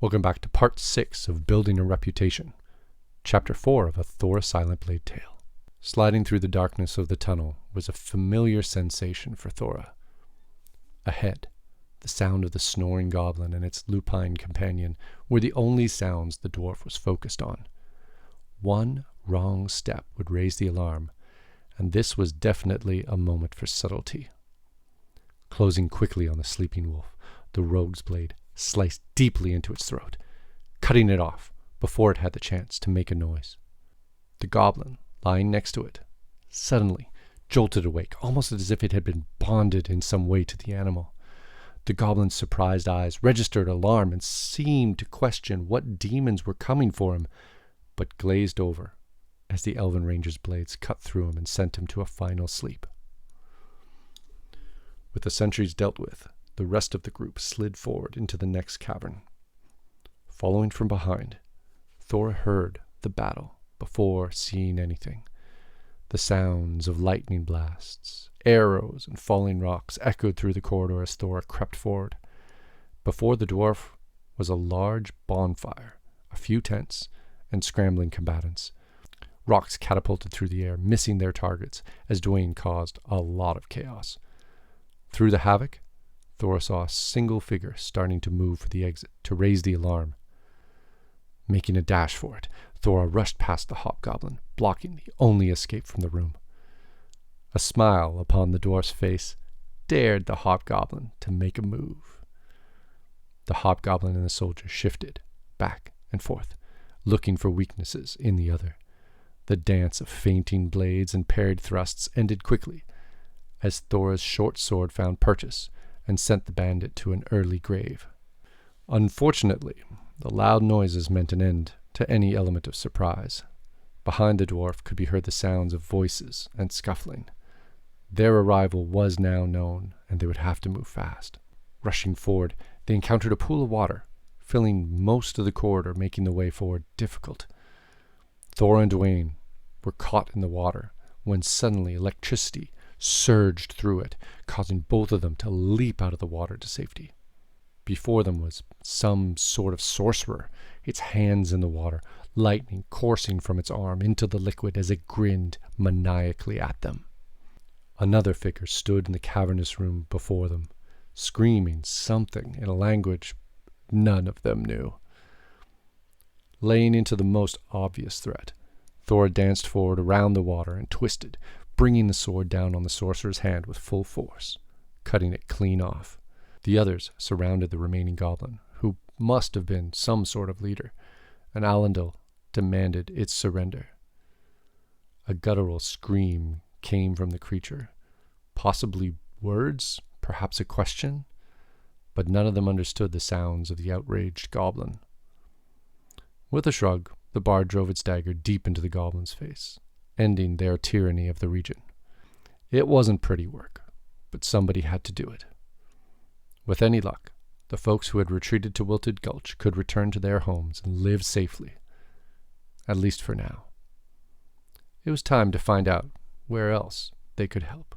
Welcome back to Part 6 of Building a Reputation, Chapter 4 of a Thora Silentblade tale. Sliding through the darkness of the tunnel was a familiar sensation for Thora. Ahead, the sound of the snoring goblin and its lupine companion were the only sounds the dwarf was focused on. One wrong step would raise the alarm, and this was definitely a moment for subtlety. Closing quickly on the sleeping wolf, the rogue's blade sliced deeply into its throat, cutting it off before it had the chance to make a noise. The goblin, lying next to it, suddenly jolted awake, almost as if it had been bonded in some way to the animal. The goblin's surprised eyes registered alarm and seemed to question what demons were coming for him, but glazed over as the elven ranger's blades cut through him and sent him to a final sleep. With the sentries dealt with, the rest of the group slid forward into the next cavern. Following from behind, Thora heard the battle before seeing anything. The sounds of lightning blasts, arrows, and falling rocks echoed through the corridor as Thora crept forward. Before the dwarf was a large bonfire, a few tents, and scrambling combatants. Rocks catapulted through the air, missing their targets, as Dwayne caused a lot of chaos. Through the havoc, Thora saw a single figure starting to move for the exit to raise the alarm. Making a dash for it, Thora rushed past the hobgoblin, blocking the only escape from the room. A smile upon the dwarf's face dared the hobgoblin to make a move. The hobgoblin and the soldier shifted back and forth, looking for weaknesses in the other. The dance of feinting blades and parried thrusts ended quickly, as Thora's short sword found purchase and sent the bandit to an early grave. Unfortunately, the loud noises meant an end to any element of surprise. Behind the dwarf could be heard the sounds of voices and scuffling. Their arrival was now known, and they would have to move fast. Rushing forward, they encountered a pool of water, filling most of the corridor, making the way forward difficult. Thora and Dwayne were caught in the water when suddenly electricity surged through it, causing both of them to leap out of the water to safety. Before them was some sort of sorcerer, its hands in the water, lightning coursing from its arm into the liquid as it grinned maniacally at them. Another figure stood in the cavernous room before them, screaming something in a language none of them knew. Laying into the most obvious threat, Thora danced forward around the water and twisted, bringing the sword down on the sorcerer's hand with full force, cutting it clean off. The others surrounded the remaining goblin, who must have been some sort of leader, and Allendale demanded its surrender. A guttural scream came from the creature, possibly words, perhaps a question, but none of them understood the sounds of the outraged goblin. With a shrug, the bard drove its dagger deep into the goblin's face, ending their tyranny of the region. It wasn't pretty work, but somebody had to do it. With any luck, the folks who had retreated to Wilted Gulch could return to their homes and live safely, at least for now. It was time to find out where else they could help.